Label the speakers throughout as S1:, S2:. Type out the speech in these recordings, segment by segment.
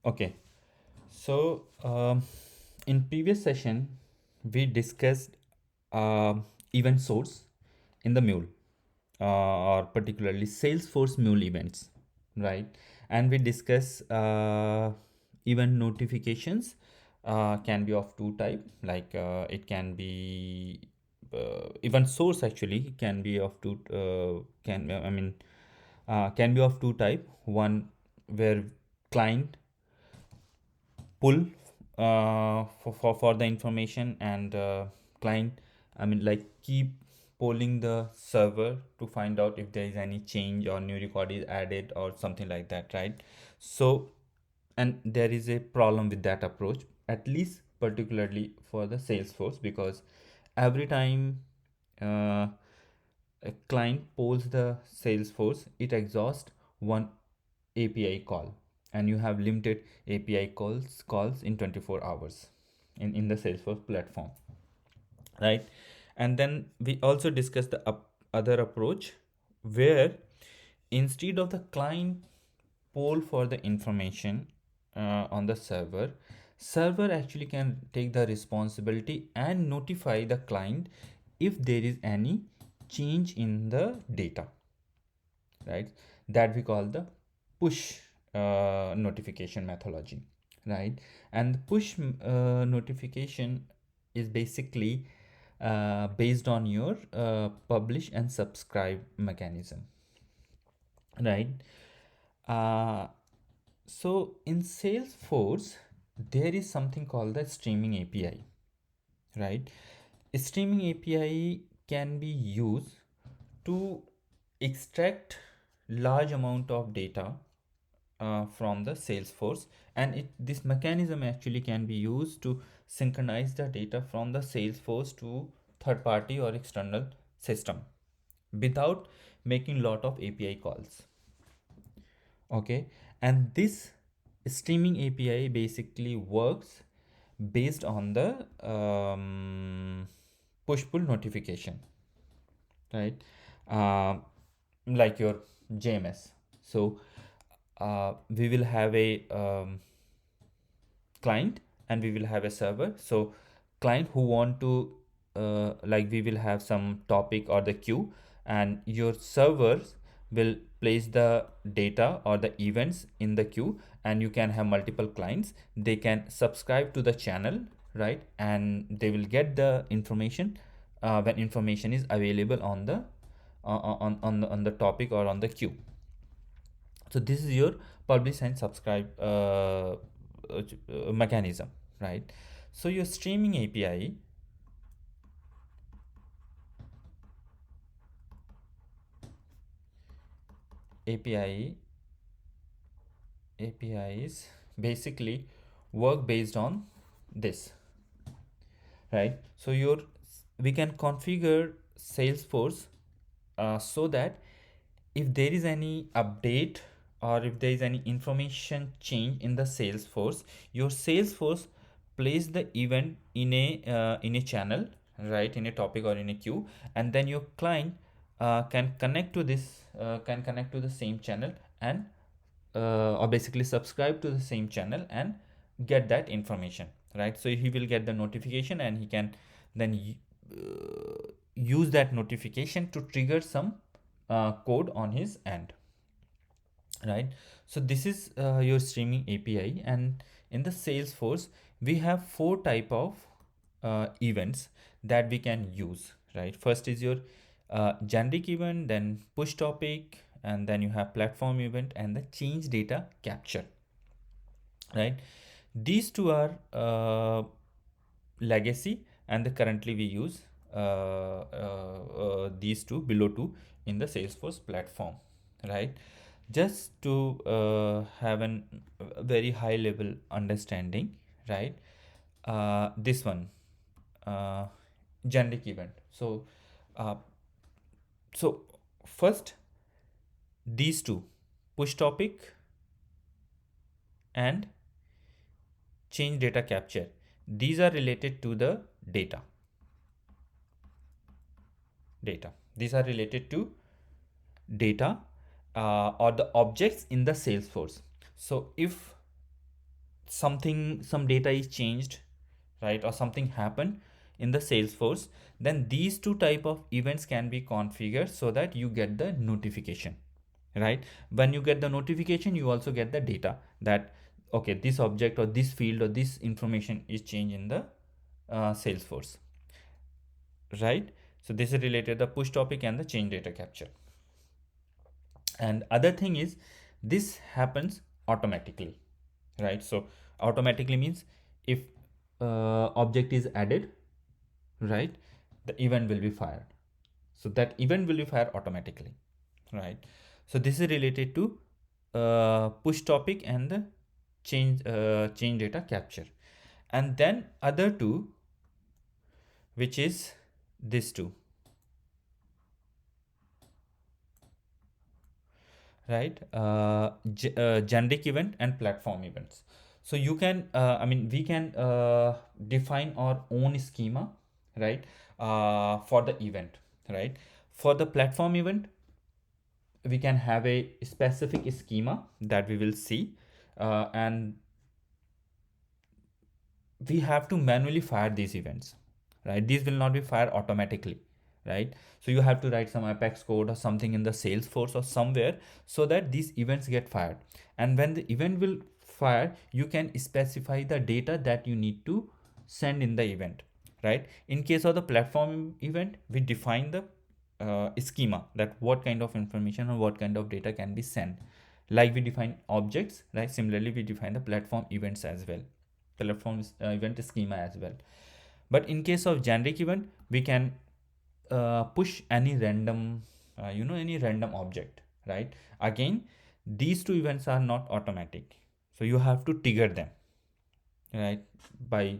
S1: Okay, so in previous session we discussed event source in the Mule, or particularly Salesforce Mule events, right? And we discuss event notifications can be of two type, like it can be event source actually can be of two can I mean can be of two type. One where client pull for the information, and client like keep polling the server to find out if there is any change or new record is added or something like that, right? So, and there is a problem with that approach, at least particularly for the Salesforce, because every time uh, a client polls the Salesforce, it exhausts one API call, and you have limited API calls in 24 hours in the Salesforce platform, right? And then we also discussed the other approach where instead of the client poll for the information on the server actually can take the responsibility and notify the client if there is any change in the data, right? That we call the push notification methodology, right? And push notification is basically based on your publish and subscribe mechanism, right? uh, so in Salesforce there is something called the streaming API, right? Streaming API can be used to extract large amount of data from the Salesforce, and this mechanism actually can be used to synchronize the data from the Salesforce to third party or external system without making lot of API calls. Okay, and this streaming API basically works based on the push pull notification, right? uh, like your JMS. So we will have a client and we will have a server. So client who want to like we will have some topic or the queue, and your servers will place the data or the events in the queue, and you can have multiple clients. They can subscribe to the channel, right? And they will get the information when information is available on the on the topic or on the queue. So this is your publish and subscribe mechanism, right? So your streaming API APIs basically work based on this, right? So your we can configure Salesforce so that if there is any update or if there is any information change in the Salesforce, your Salesforce place the event in a channel, right, in a topic or in a queue, and then your client can connect to the same channel, and or basically subscribe to the same channel and get that information, right? So he will get the notification, and he can then use that notification to trigger some code on his end, right? So this is your streaming API. And in the Salesforce we have four type of events that we can use, right? First is your generic event, then push topic, and then you have platform event and the change data capture, right? These two are legacy, and the currently we use these two below two in the Salesforce platform, right? Just to have a very high level understanding, right? This one, uh, generic event. Uh, so first, these two, push topic and change data capture, these are related to the data. These are related to data or the objects in the Salesforce. So if some data is changed, right, or something happened in the Salesforce, then these two type of events can be configured so that you get the notification, right? When you get the notification, you also get the data that okay, this object or this field or this information is changed in the Salesforce, right? So this is related to the push topic and the change data capture. And other thing is this happens automatically, right? So automatically means if object is added, right, the event will be fired. So that event will be fired automatically, right? So this is related to push topic and the change data capture. And then other two, which is this two, right? Generic event and platform events. So you can I mean we can define our own schema, right, for the event, right? For the platform event, we can have a specific schema that we will see, and we have to manually fire these events, right? These will not be fired automatically, right? So you have to write some apex code or something in the Salesforce or somewhere so that these events get fired. And when the event will fire, you can specify the data that you need to send in the event, right? In case of the platform event, we define the schema that what kind of information or what kind of data can be sent, like we define objects, right? Similarly, we define the platform events as well, platform event schema as well. But in case of generic event, we can push any random any random object, right? Again, these two events are not automatic, so you have to trigger them, right, by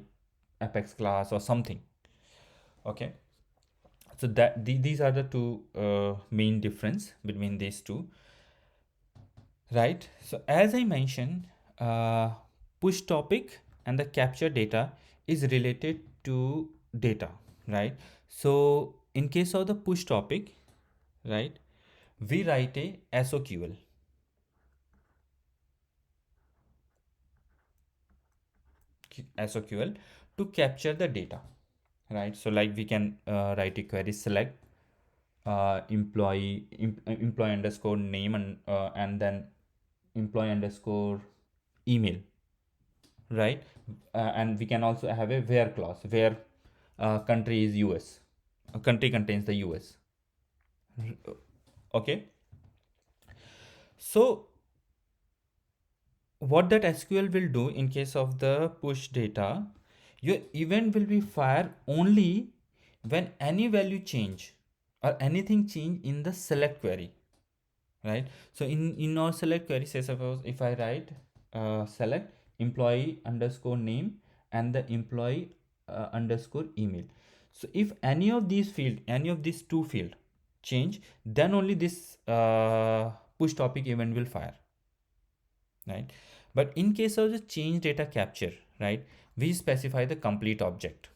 S1: apex class or something. Okay, so that these are the two main difference between these two, right? So as I mentioned, push topic and the capture data is related to data, right? So in case of the push topic, right, we write a SOQL, SOQL to capture the data, right? So like we can write a query select employee underscore name and then employee underscore email, right? And we can also have a where clause where country is US, country contains the US. Okay, so what that SQL will do in case of the push data, your event will be fired only when any value change or anything change in the select query, right? So in our select query, say suppose if I write select employee underscore name and the employee underscore email. So if any of these field, any of these two field change, then only this push topic event will fire, right? But in case of the change data capture, right, we specify the complete object,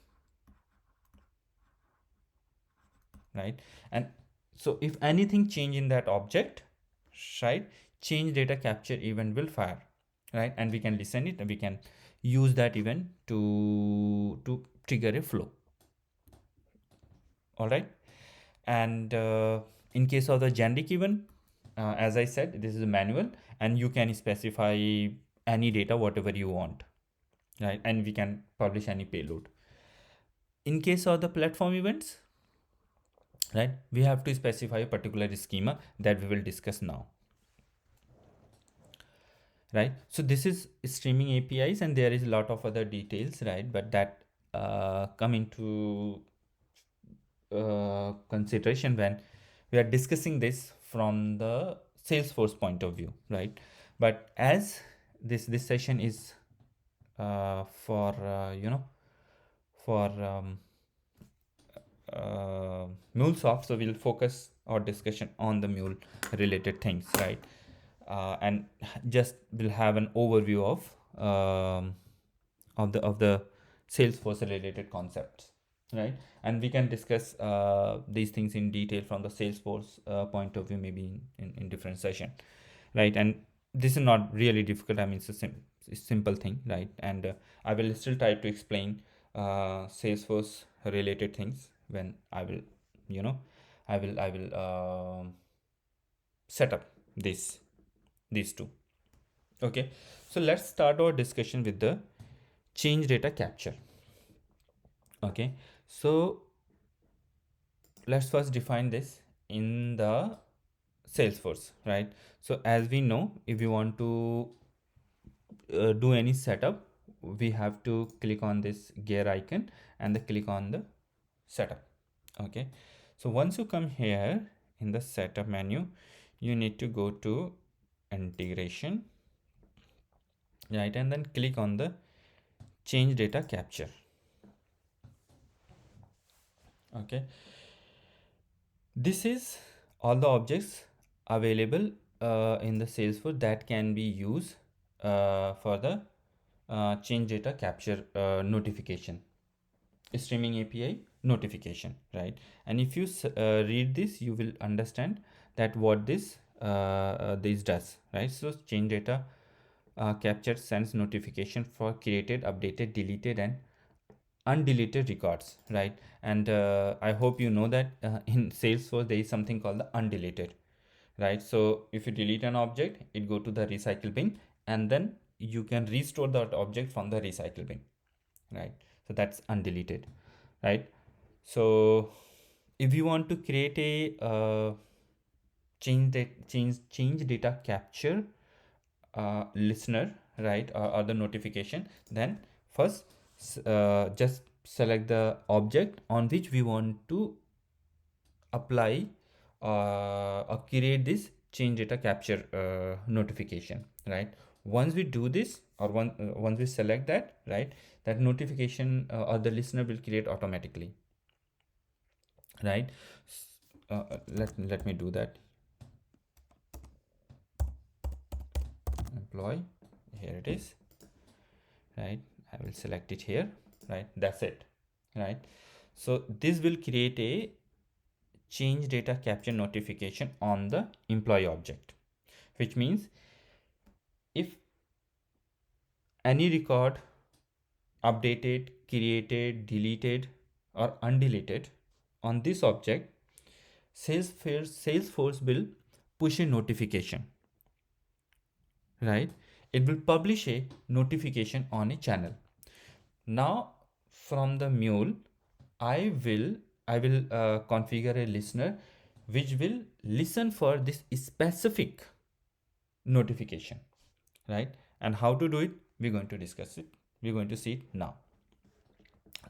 S1: right? And so if anything change in that object, right, change data capture event will fire, right? And we can listen it and we can use that event to trigger a flow. All right. And in case of the generic event, as I said, this is a manual and you can specify any data whatever you want, right? And we can publish any payload. In case of the platform events, right, we have to specify a particular schema that we will discuss now, right? So this is streaming APIs and there is a lot of other details, right? But that come into consideration when we are discussing this from the Salesforce point of view, right? But as this session is for for MuleSoft, so we'll focus our discussion on the Mule related things, right? And just we'll have an overview of the Salesforce related concepts, right? And we can discuss these things in detail from the Salesforce point of view, maybe in different session, right? And this is not really difficult. I mean, it's a simple thing, right? And I will still try to explain Salesforce related things when I will, you know, I will set up these two. Okay, so let's start our discussion with the change data capture. Okay, so let's first define this in the Salesforce, right? So as we know, if you want to do any setup, we have to click on this gear icon and then click on the setup. Okay, so once you come here in the setup menu, you need to go to integration, right? And then click on the change data capture. Okay, this is all the objects available in the Salesforce that can be used for the change data capture notification, streaming API notification, right? And if you read this, you will understand that what this does, right? So change data capture sends notification for created, updated, deleted, and undeleted records, right? And I hope you know that in Salesforce there is something called the undeleted, right? So if you delete an object, it go to the recycle bin, and then you can restore that object from the recycle bin, right? So that's undeleted, right? So if you want to create a change data capture listener, right, or the notification, then first just select the object on which we want to apply or create this change data capture notification, right? Once we do this, or once we select that, right, that notification or the listener will create automatically, right? Let me do that. Employee, here it is, right? I will select it here, right? That's it, right? So this will create a change data capture notification on the employee object, which means if any record updated, created, deleted, or undeleted on this object, Salesforce will push a notification, right? It will publish a notification on a channel. Now from the Mule, I will configure a listener which will listen for this specific notification, right? And how to do it, we're going to discuss it. We're going to see it now.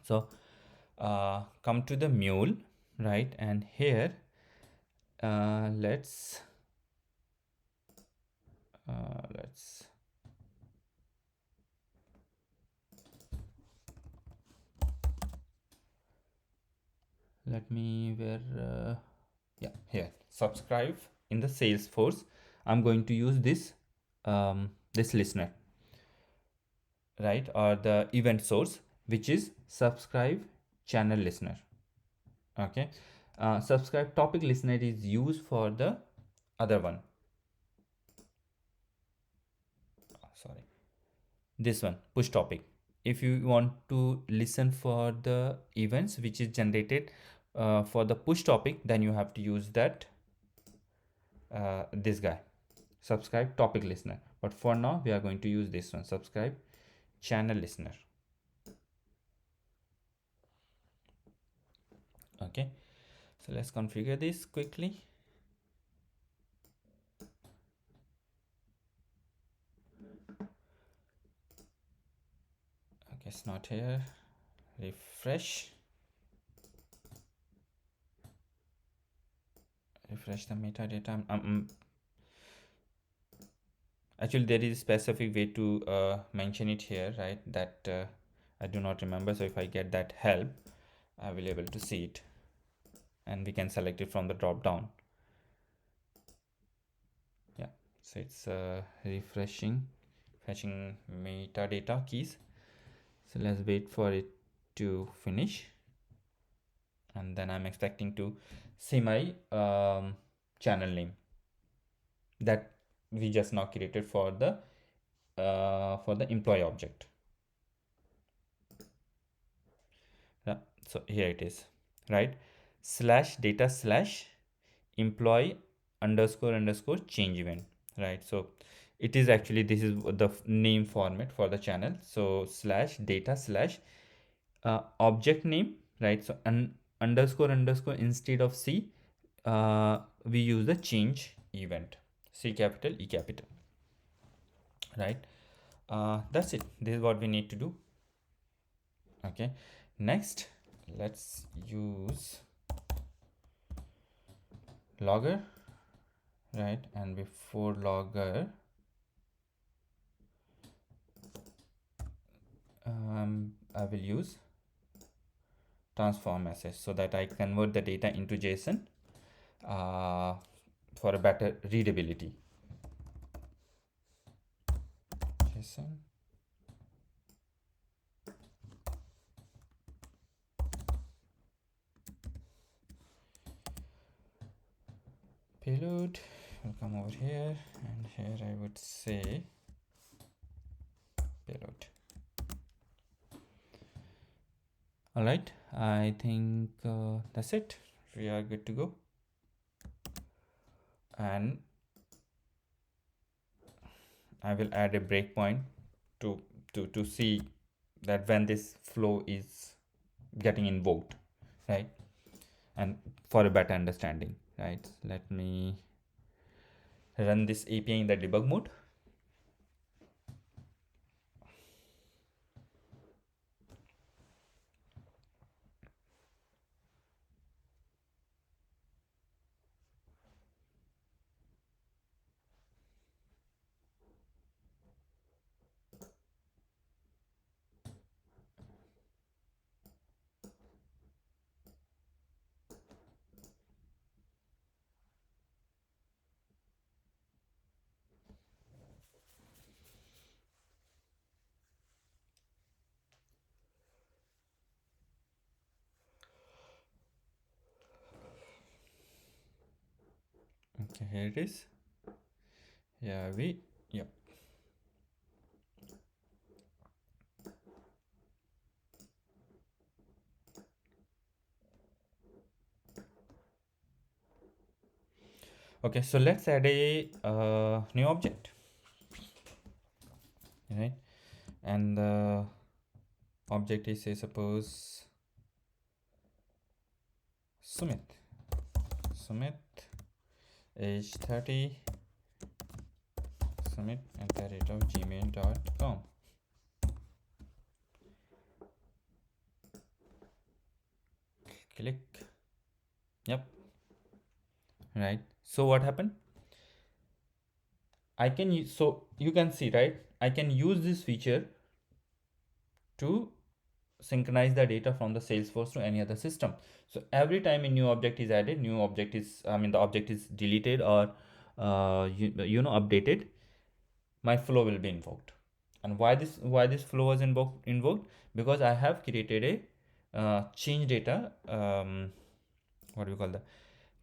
S1: So come to the Mule, right? And here let's let me where yeah, here, subscribe in the Salesforce. I'm going to use this listener, right, or the event source, which is subscribe channel listener. Okay, subscribe topic listener is used for the other one. Sorry, this one, push topic. If you want to listen for the events which is generated for the push topic, then you have to use that this guy, subscribe topic listener. But for now we are going to use this one, subscribe channel listener. Okay, so let's configure this quickly. Okay, it's not here. Refresh the metadata. Actually there is a specific way to mention it here, right? That I do not remember. So if I get that help, I will able to see it, and we can select it from the drop down. Yeah, so it's refreshing, fetching metadata keys. So let's wait for it to finish, and then I'm expecting to see my channel name. That we just now created for the employee object. Yeah, so here it is, right? Slash data slash employee underscore underscore change event, right? So it is actually, this is the name format for the channel. So slash data slash object name, right? So underscore underscore instead of C, we use the change event, C capital E capital, right? That's it. This is what we need to do. Okay, next let's use logger, right? And before logger, I will use transform message so that I convert the data into JSON uh, for a better readability. JSON payload will come over here, and here I would say payload. All right, I think that's it. We are good to go. And I will add a breakpoint to see that when this flow is getting invoked, right? And for a better understanding, right? Let me run this API in the debug mode. Okay, here it is. Yeah, yep. Okay, so let's add a new object, right? And the object is, say, suppose Sumit age 30, sumit@gmail.com. Click. Yep. Right. So what happened? I can use, so you can see, right? I can use this feature to synchronize the data from the Salesforce to any other system. So every time a new object is added, the object is deleted or updated, my flow will be invoked. And why this flow was invoked? Because I have created a change data, what do we call the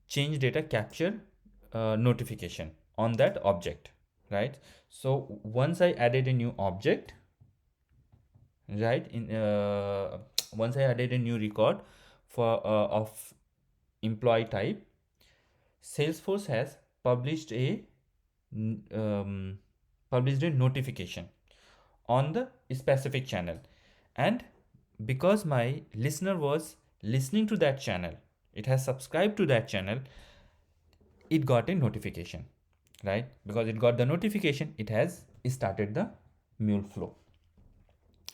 S1: change data capture notification on that object, right? So once I added a new object, right, in once I added a new record for of employee type, Salesforce has published a um, notification on the specific channel. And because my listener was listening to that channel, it has subscribed to that channel, it got a notification, right? Because it got the notification, it has started the Mule flow,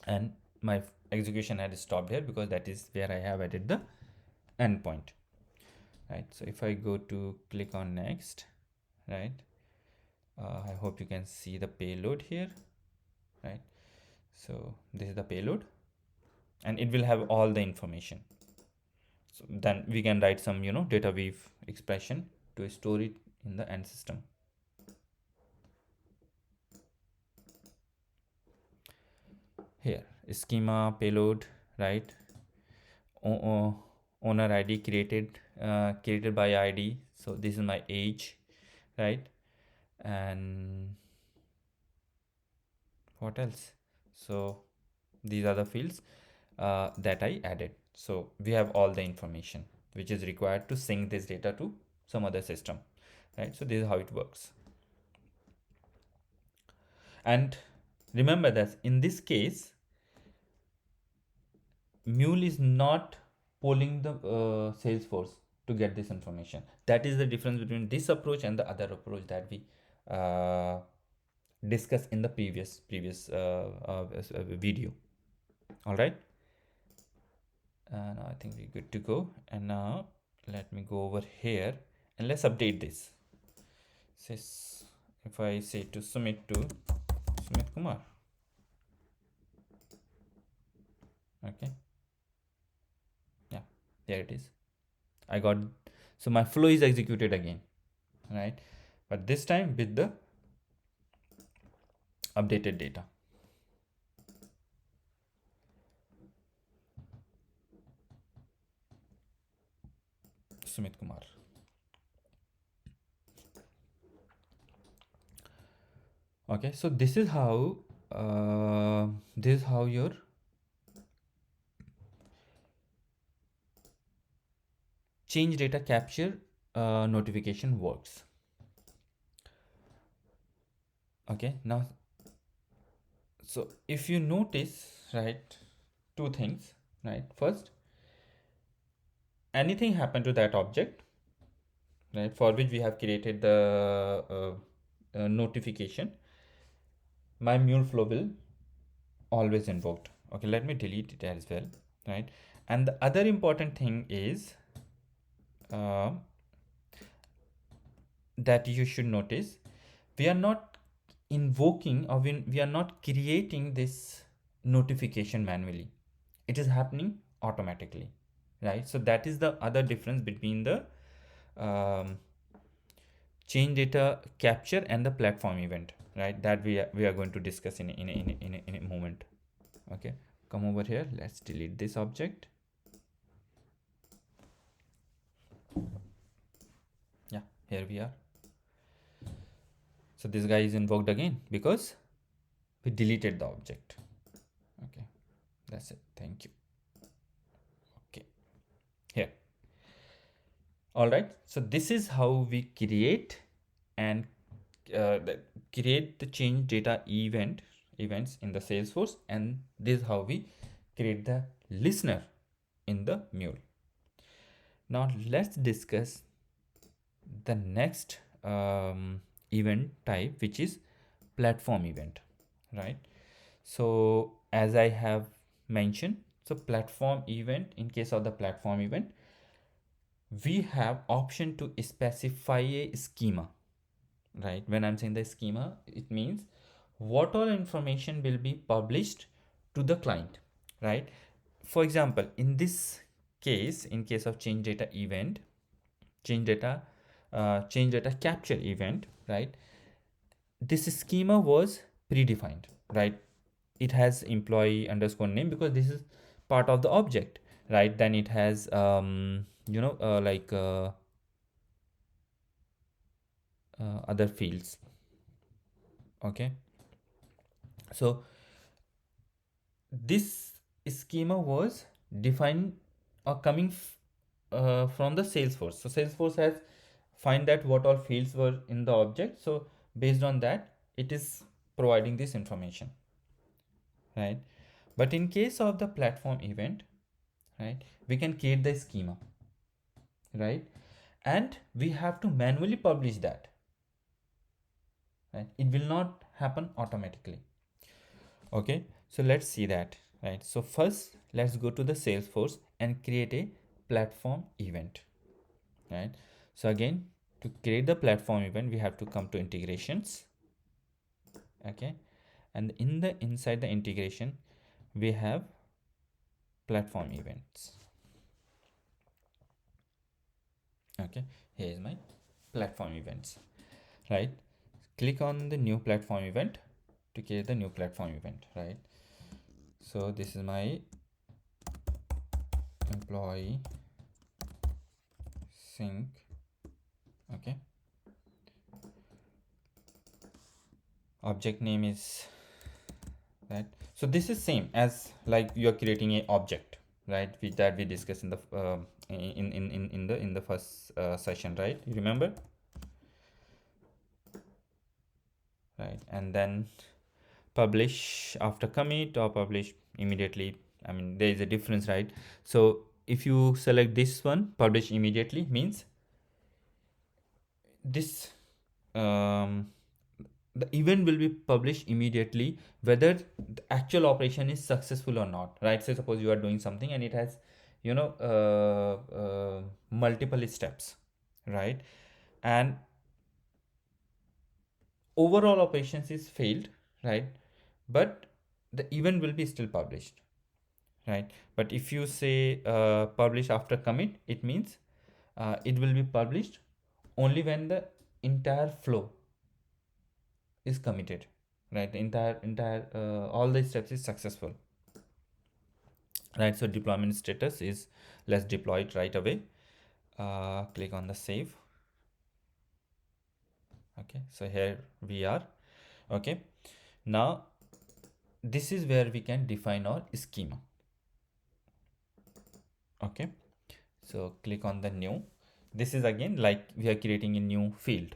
S1: and my execution had stopped here because that is where I have added the endpoint, right? So if I go to click on next, right, I hope you can see the payload here, right? So this is the payload, and it will have all the information. So then we can write some data weave expression to store it in the end system. Here schema payload, right? Owner ID created by ID, so this is my age, right? and what else? So these are the fields that I added. So we have all the information which is required to sync this data to some other system, right? So this is how it works. And remember that in this case, Mule is not polling the Salesforce to get this information. That is the difference between this approach and the other approach that we uh, discussed in the previous video. All right. Now I think we're good to go. And now let me go over here and let's update this. Says if I say to Sumit Kumar. Okay. Yeah, there it is. I got, so my flow is executed again, right? But this time with the updated data. Sumit Kumar. Okay, so this is how your change data capture notification works. Okay, now so if you notice, right, two things, right? First, anything happen to that object, right, for which we have created the notification, my mule flow will always invoked. Okay, let me delete it as well, right? And the other important thing is uh, that you should notice, we are not invoking or we are not creating this notification manually. It is happening automatically, right? So that is the other difference between the um, change data capture and the platform event, right? That we are going to discuss in a moment. Okay, come over here, let's delete this object. Yeah, here we are. So this guy is invoked again because we deleted the object. Okay, that's it. Thank you. Okay, here. All right, so this is how we create and create the change data events in the Salesforce, and this is how we create the listener in the Mule. Now let's discuss the next event type, which is platform event, right? So as I have mentioned, so platform event, in case of the platform event, we have option to specify a schema, right? When I'm saying the schema, it means what all information will be published to the client, right? For example, in this case, in case of change data event, change data capture event, right? This schema was predefined, right? It has employee underscore name because this is part of the object, right? Then it has other fields. Okay, so this schema was defined or coming from the Salesforce. So Salesforce has find that what all fields were in the object, so based on that it is providing this information, right? But in case of the platform event, right, we can create the schema, right, and we have to manually publish that, right? It will not happen automatically. Okay, so let's see that, right? So first let's go to the Salesforce and create a platform event, right? So again, to create the platform event, we have to come to integrations. Okay, and inside the integration we have platform events. Okay, here is my platform events, right? Click on the new platform event to create the new platform event, right? So this is my employee sync. Okay, object name is right. So this is same as like you are creating a object, right, which that we discussed in the in the first session, right, you remember, right? And then publish after commit or publish immediately. I mean, there is a difference, right? So if you select this one, publish immediately means this the event will be published immediately whether the actual operation is successful or not, right? So suppose you are doing something and it has, you know, multiple steps, right? And overall operations is failed, right? But the event will be still published, right? But if you say publish after commit, it means it will be published only when the entire flow is committed, right? The entire all the steps is successful, right? So deployment status is let's deploy it right away. Click on the save. Okay, so here we are. Okay, now this is where we can define our schema. Okay, so click on the new. This is again like we are creating a new field.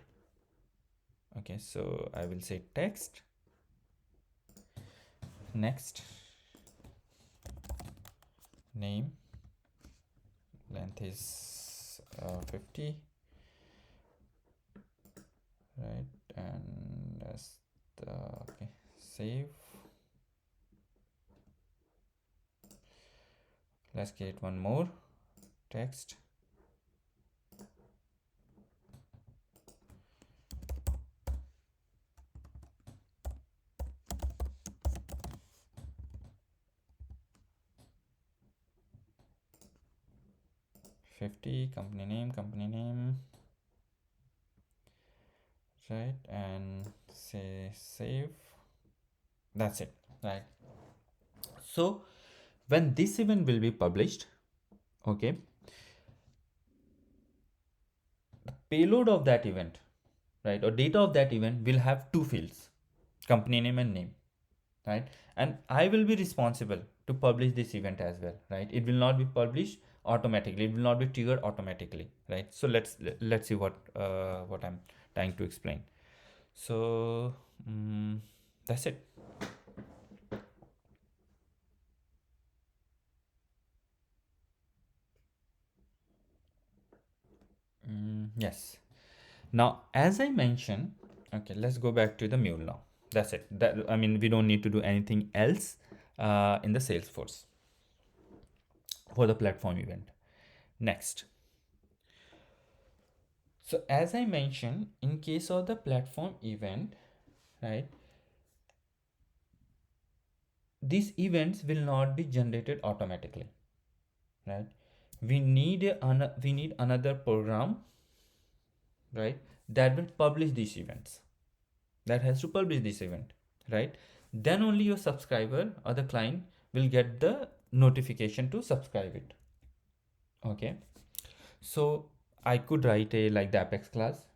S1: Okay, so I will say text. Next, name, length is 50, right? And that's the okay, save. Let's create one more text. Company name, right? And say save. That's it, right? So when this event will be published, okay, the payload of that event, right, or data of that event will have two fields, company name and name, right? And I will be responsible to publish this event as well, right? It will not be published automatically, it will not be triggered automatically, right? So let's see what I'm trying to explain. So that's it. Yes. Now, as I mentioned, okay, let's go back to the Mule now. That's it. That, I mean, we don't need to do anything else in the Salesforce for the platform event. Next. So as I mentioned, in case of the platform event, right, these events will not be generated automatically, right? We need another program, right, that will publish these events, that has to publish this event, right? Then only your subscriber or the client will get the notification to subscribe it. Okay, so I could write a like the Apex class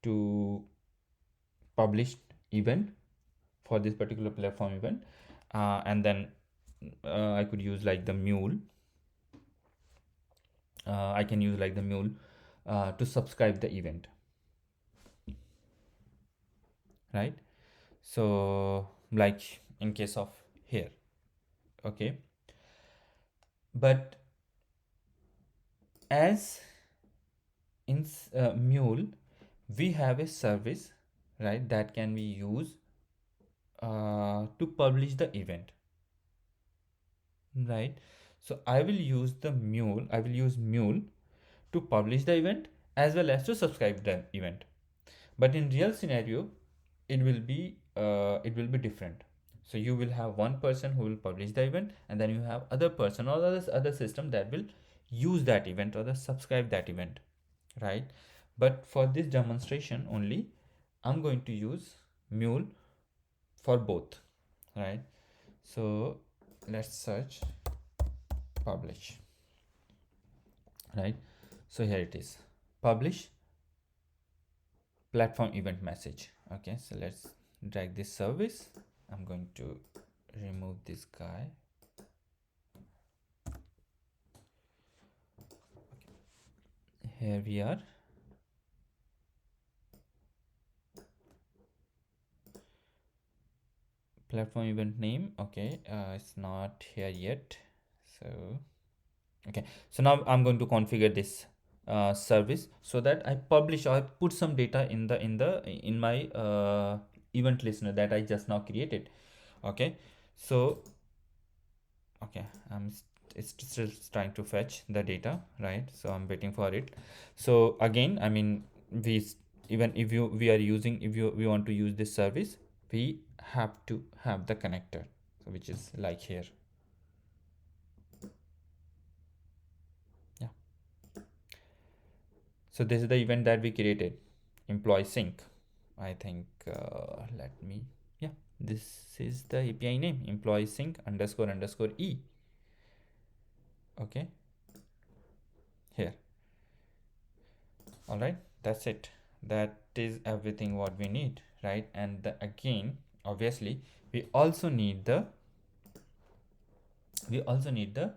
S1: to publish event for this particular platform event, and then I could use like the Mule. I can use like the Mule to subscribe the event, right? So like in case of here, okay. But as in Mule, we have a service, right, that can be used to publish the event, right? So I will use Mule to publish the event as well as to subscribe the event. But in real scenario, it will be different. So you will have one person who will publish the event, and then you have other person or other system that will use that event or the subscribe that event, right? But for this demonstration only, I'm going to use Mule for both, right? So let's search publish, right? So here it is, publish platform event message. Okay, so let's drag this service. I'm going to remove this guy. Here we are. Platform event name. Okay, it's not here yet. So okay, so now I'm going to configure this service so that I publish or I put some data in my event listener that I just now created. Okay, so okay, it's still trying to fetch the data, right? So I'm waiting for it. So again, I mean, even if we are using, if we want to use this service, we have to have the connector, so which is like here. Yeah, so this is the event that we created, employee sync. I think let me, yeah, this is the API name, employee sync underscore underscore e. Okay, here. All right, that's it. That is everything what we need, right? And again, obviously, we also need the we also need the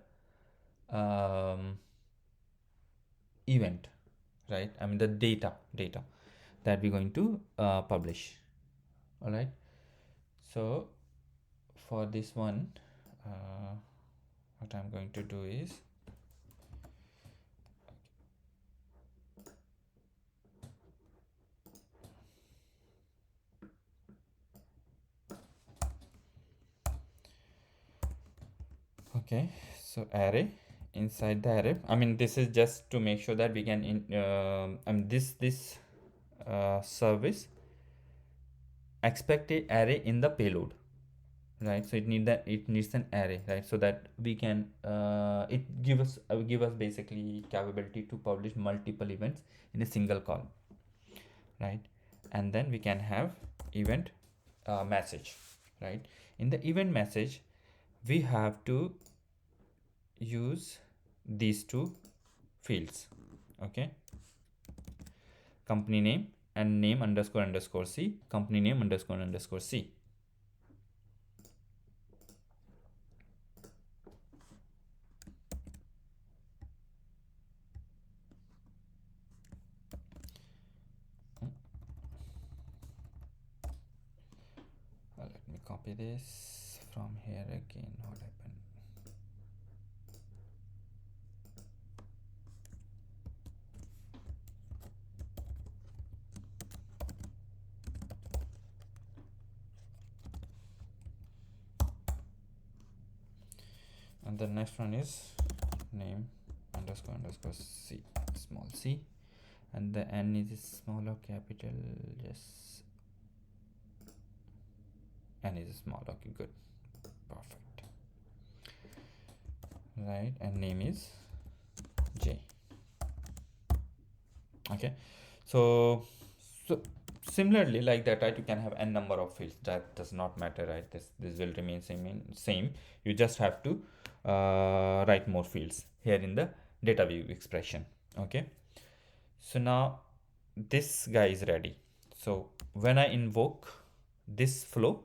S1: um, event, right? I mean the data that we're going to publish. All right, so for this one, what I'm going to do is, okay, so array, inside the array, I mean this is just to make sure that we can I mean this service expect a array in the payload, right? So it needs an array, right? So that we can it give us basically capability to publish multiple events in a single call, right? And then we can have event message, right? In the event message we have to use these two fields. Okay, company name and name underscore underscore c, company name underscore underscore c. Let me copy this from here again. What happened? And the next one is name underscore underscore c, small c, and the n is small or capital. Yes, n is small. Okay, good, perfect. Right, and name is j. Okay, so similarly like that, right, you can have n number of fields, that does not matter, right? This will remain same. You just have to write more fields here in the data view expression. Okay, so now this guy is ready. So when I invoke this flow,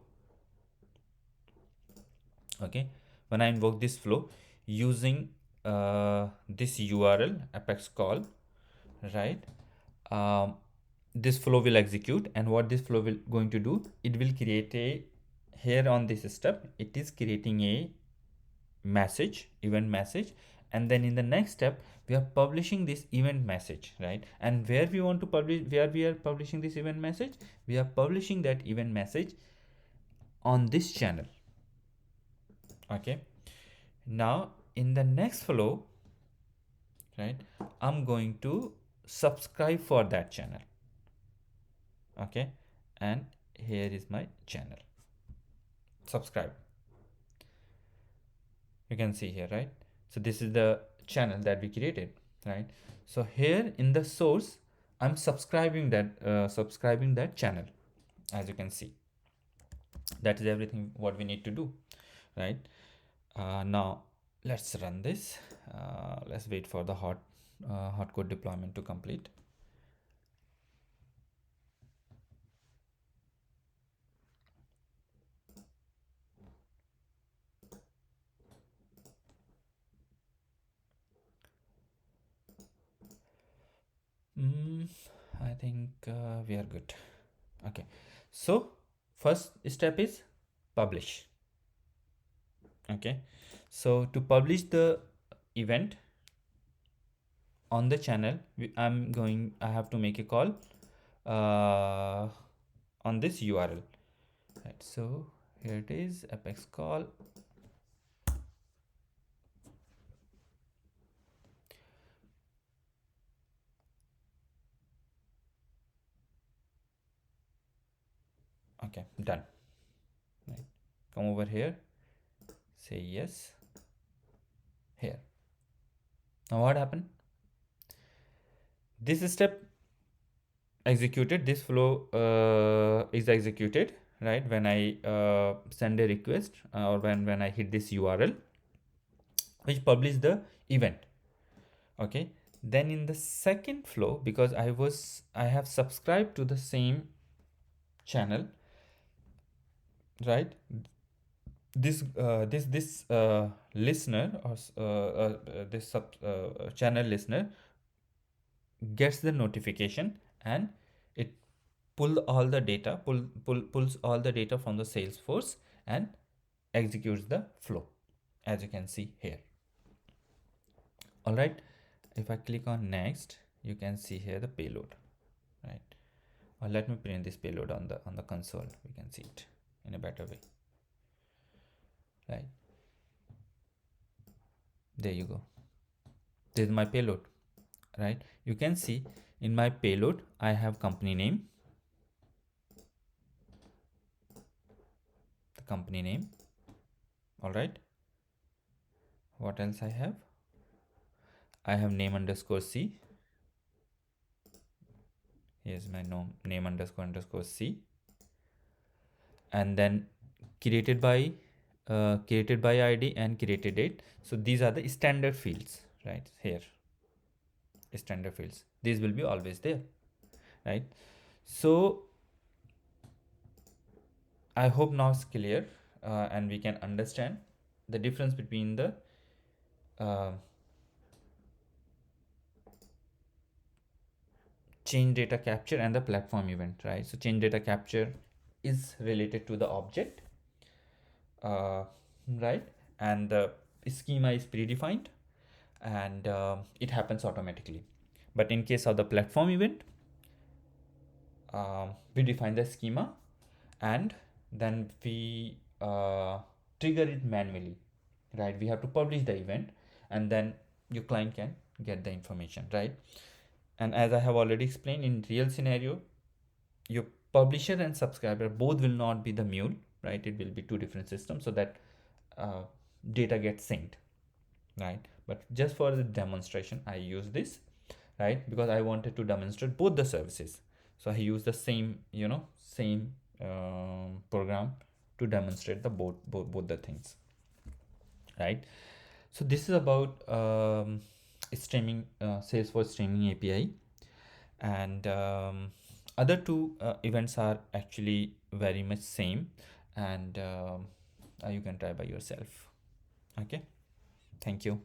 S1: okay, when I invoke this flow using this URL apex call, right, this flow will execute, and what this flow will going to do, it will create a, here on this step it is creating a message, event message, and then in the next step we are publishing this event message, right? And where we want to publish, where we are publishing this event message, we are publishing that event message on this channel. Okay, now in the next flow, right, I'm going to subscribe for that channel. Okay, and here is my channel, subscribe. You can see here, right? So this is the channel that we created, right? So here in the source I'm subscribing that channel. As you can see, that is everything what we need to do, right? Now let's run this. Let's wait for the hot code deployment to complete. I think we are good. Okay, so first step is publish. Okay, so to publish the event on the channel, I have to make a call uh, on this URL. Right, so here it is, apex call. Okay, done. Right, come over here, say yes. Here, now what happened? This step executed, this flow is executed, right, when I send a request or when I hit this URL which publish the event. Okay, then in the second flow, because I have subscribed to the same channel, right, this listener or this channel listener gets the notification, and it pulls all the data from the Salesforce and executes the flow, as you can see here. All right, if I click on next, you can see here the payload, right? Or let me print this payload on the console. We can see it in a better way, right? There you go. This is my payload, right? You can see in my payload I have company name, the company name. All right, what else I have? I have name underscore C. Here's my name underscore C, and then created by ID and created date. So these are the standard fields, right? Here, standard fields, these will be always there, right? So I hope now it's clear, and we can understand the difference between the change data capture and the platform event, right? So change data capture is related to the object, right, and the schema is predefined, and it happens automatically. But in case of the platform event, we define the schema, and then we trigger it manually, right? We have to publish the event, and then your client can get the information, right? And as I have already explained, in real scenario, your publisher and subscriber both will not be the Mule, right? It will be two different systems, so that data gets synced, right? But just for the demonstration, I use this, right, because I wanted to demonstrate both the services. So I use the same program to demonstrate the both the things, right? So this is about streaming, Salesforce streaming API, and other two events are actually very much same, and you can try by yourself. Okay, thank you.